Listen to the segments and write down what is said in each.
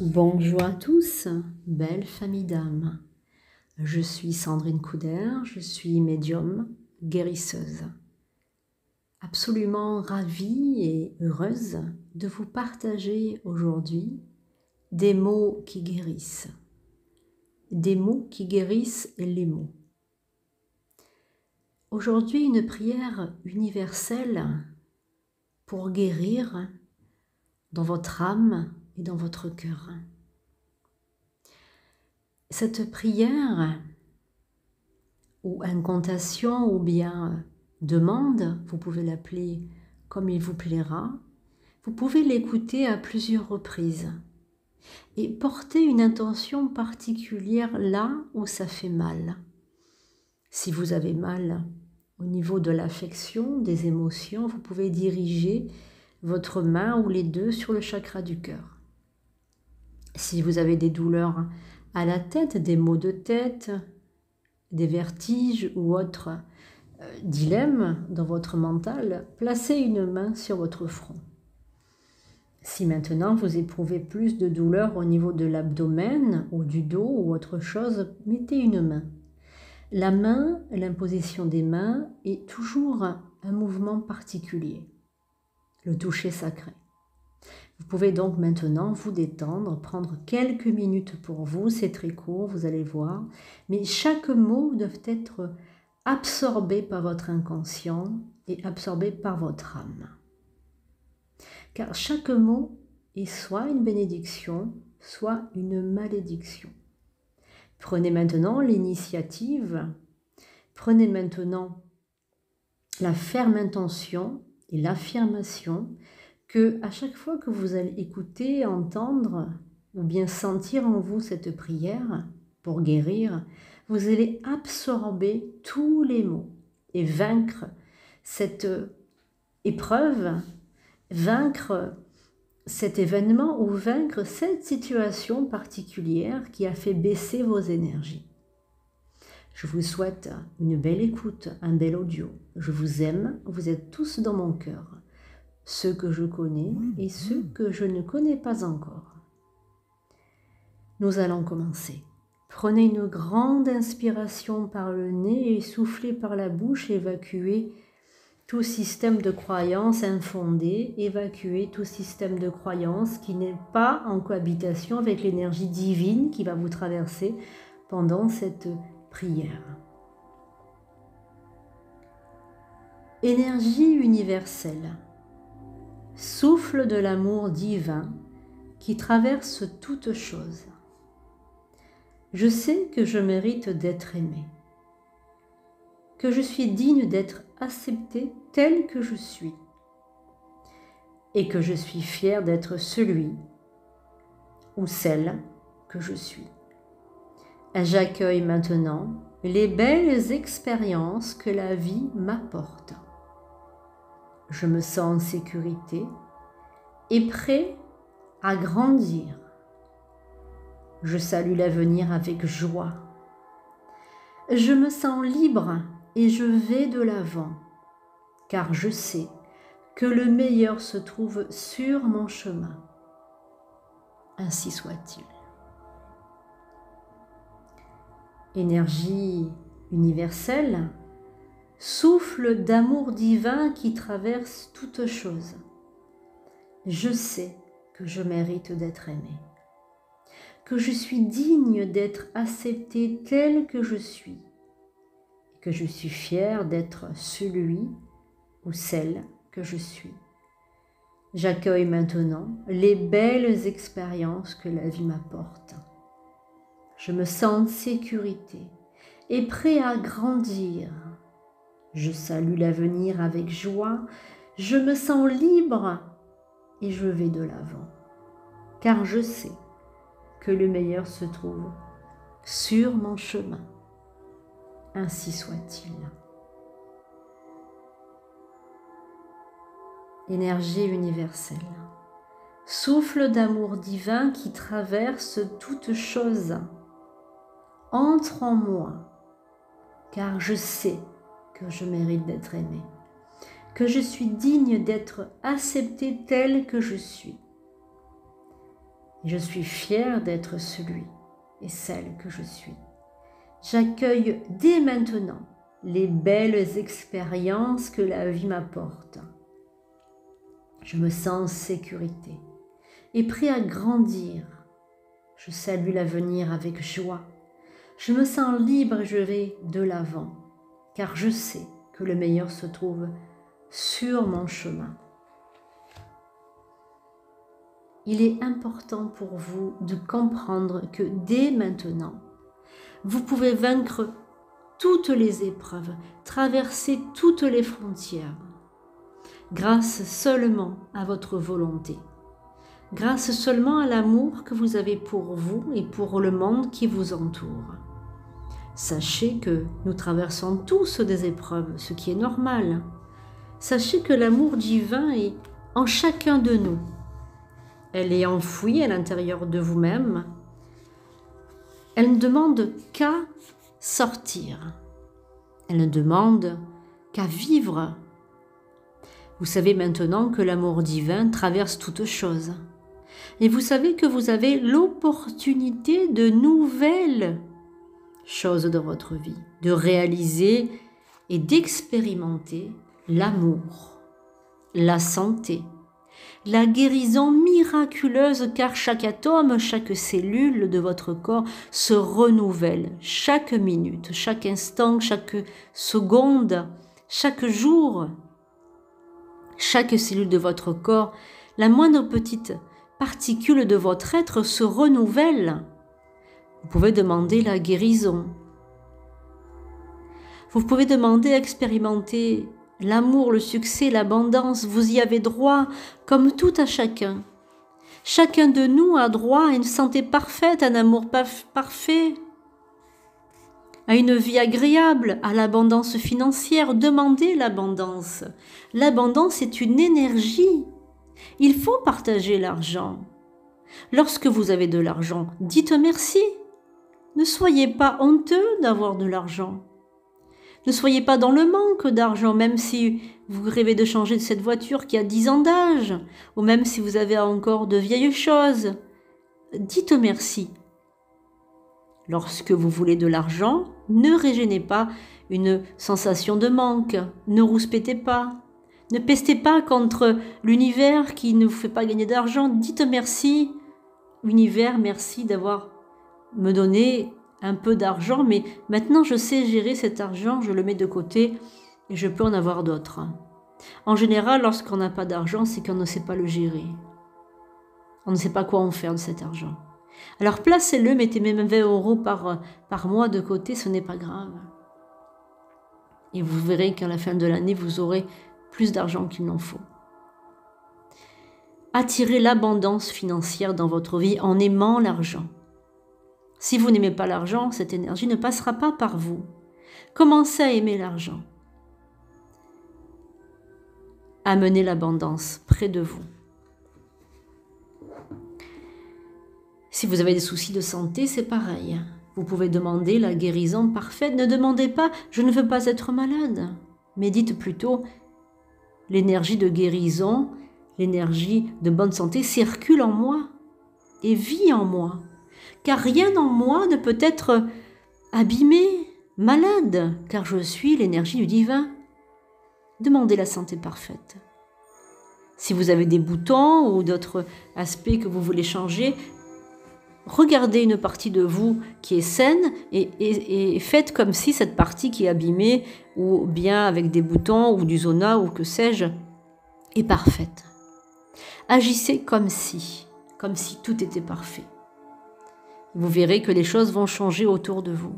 Bonjour à tous, belle famille d'âmes. Je suis Sandrine Couder, je suis médium, guérisseuse. Absolument ravie et heureuse de vous partager aujourd'hui des mots qui guérissent. Des mots qui guérissent les mots. Aujourd'hui, une prière universelle pour guérir dans votre âme et dans votre cœur. Cette prière, ou incantation, ou bien demande, vous pouvez l'appeler comme il vous plaira, vous pouvez l'écouter à plusieurs reprises et porter une intention particulière là où ça fait mal. Si vous avez mal au niveau de l'affection, des émotions, vous pouvez diriger votre main ou les deux sur le chakra du cœur. Si vous avez des douleurs à la tête, des maux de tête, des vertiges ou autres dilemmes dans votre mental, placez une main sur votre front. Si maintenant vous éprouvez plus de douleur au niveau de l'abdomen ou du dos ou autre chose, mettez une main. La main, l'imposition des mains est toujours un mouvement particulier, le toucher sacré. Vous pouvez donc maintenant vous détendre, prendre quelques minutes pour vous, c'est très court, vous allez voir, mais chaque mot doit être absorbé par votre inconscient et absorbé par votre âme. Car chaque mot est soit une bénédiction, soit une malédiction. Prenez maintenant l'initiative, prenez maintenant la ferme intention et l'affirmation que à chaque fois que vous allez écouter, entendre ou bien sentir en vous cette prière pour guérir, vous allez absorber tous les mots et vaincre cette épreuve, vaincre cet événement ou vaincre cette situation particulière qui a fait baisser vos énergies. Je vous souhaite une belle écoute, un bel audio. Je vous aime, vous êtes tous dans mon cœur. Ceux que je connais et ceux que je ne connais pas encore. Nous allons commencer. Prenez une grande inspiration par le nez et soufflez par la bouche, évacuez tout système de croyance infondé, évacuez tout système de croyance qui n'est pas en cohabitation avec l'énergie divine qui va vous traverser pendant cette prière. Énergie universelle. Souffle de l'amour divin qui traverse toute chose. Je sais que je mérite d'être aimé, que je suis digne d'être accepté tel que je suis, et que je suis fière d'être celui ou celle que je suis. J'accueille maintenant les belles expériences que la vie m'apporte. Je me sens en sécurité et prêt à grandir. Je salue l'avenir avec joie. Je me sens libre et je vais de l'avant, car je sais que le meilleur se trouve sur mon chemin. Ainsi soit-il. Énergie universelle, souffle d'amour divin qui traverse toute chose. Je sais que je mérite d'être aimé, que je suis digne d'être accepté tel que je suis, et que je suis fière d'être celui ou celle que je suis. J'accueille maintenant les belles expériences que la vie m'apporte. Je me sens en sécurité et prêt à grandir. Je salue l'avenir avec joie. Je me sens libre et je vais de l'avant, car je sais que le meilleur se trouve sur mon chemin. Ainsi soit-il. Énergie universelle. Souffle d'amour divin qui traverse toute chose. Entre en moi, car je sais que je mérite d'être aimé, que je suis digne d'être accepté tel que je suis, Et je suis fière d'être celui et celle que je suis. J'accueille dès maintenant les belles expériences que la vie m'apporte. Je me sens en sécurité et prêt à grandir. Je salue l'avenir avec joie. Je me sens libre et je vais de l'avant, car je sais que le meilleur se trouve sur mon chemin. Il est important pour vous de comprendre que dès maintenant, vous pouvez vaincre toutes les épreuves, traverser toutes les frontières, grâce seulement à votre volonté, grâce seulement à l'amour que vous avez pour vous et pour le monde qui vous entoure. Sachez que nous traversons tous des épreuves, ce qui est normal. Sachez que l'amour divin est en chacun de nous. Elle est enfouie à l'intérieur de vous-même. Elle ne demande qu'à sortir. Elle ne demande qu'à vivre. Vous savez maintenant que l'amour divin traverse toutes choses. Et vous savez que vous avez l'opportunité de nouvelles choses dans votre vie, de réaliser et d'expérimenter l'amour, la santé, la guérison miraculeuse, car chaque atome, chaque cellule de votre corps se renouvelle chaque minute, chaque instant, chaque seconde, chaque jour. Chaque cellule de votre corps, la moindre petite particule de votre être se renouvelle. Vous pouvez demander la guérison. Vous pouvez demander à expérimenter l'amour, le succès, l'abondance. Vous y avez droit, comme tout à chacun. Chacun de nous a droit à une santé parfaite, à un amour parfait, à une vie agréable, à l'abondance financière. Demandez l'abondance. L'abondance est une énergie. Il faut partager l'argent. Lorsque vous avez de l'argent, dites merci. Ne soyez pas honteux d'avoir de l'argent. Ne soyez pas dans le manque d'argent, même si vous rêvez de changer de cette voiture qui a 10 ans d'âge, ou même si vous avez encore de vieilles choses. Dites merci. Lorsque vous voulez de l'argent, ne régénez pas une sensation de manque, ne rouspétez pas, ne pestez pas contre l'univers qui ne vous fait pas gagner d'argent. Dites merci, univers, merci d'avoir me donné un peu d'argent, mais maintenant je sais gérer cet argent, je le mets de côté et je peux en avoir d'autres. En général, lorsqu'on n'a pas d'argent, c'est qu'on ne sait pas le gérer. On ne sait pas quoi en faire de cet argent. Alors placez-le, mettez même 20 € par mois de côté, ce n'est pas grave. Et vous verrez qu'à la fin de l'année, vous aurez plus d'argent qu'il n'en faut. Attirez l'abondance financière dans votre vie en aimant l'argent. Si vous n'aimez pas l'argent, cette énergie ne passera pas par vous. Commencez à aimer l'argent. Amenez l'abondance près de vous. Si vous avez des soucis de santé, c'est pareil. Vous pouvez demander la guérison parfaite. Ne demandez pas « je ne veux pas être malade ». Mais dites plutôt « l'énergie de guérison, l'énergie de bonne santé circule en moi et vit en moi ». Car rien en moi ne peut être abîmé, malade, car je suis l'énergie du divin. Demandez la santé parfaite. Si vous avez des boutons ou d'autres aspects que vous voulez changer, regardez une partie de vous qui est saine et faites comme si cette partie qui est abîmée ou bien avec des boutons ou du zona ou que sais-je est parfaite. Agissez comme si tout était parfait. Vous verrez que les choses vont changer autour de vous.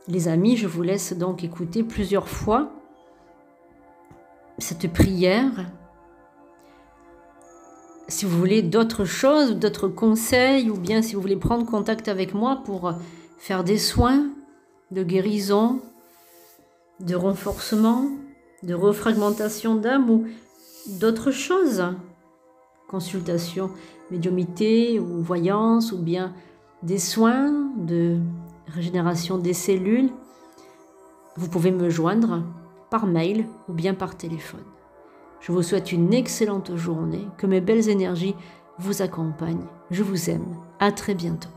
Les amis, je vous laisse donc écouter plusieurs fois cette prière. Si vous voulez d'autres choses, d'autres conseils, ou bien si vous voulez prendre contact avec moi pour faire des soins de guérison, de renforcement, de refragmentation d'âme ou d'autres choses, consultation, médiumnité ou voyance, ou bien des soins de régénération des cellules, vous pouvez me joindre par mail ou bien par téléphone. Je vous souhaite une excellente journée, que mes belles énergies vous accompagne. Je vous aime. À très bientôt.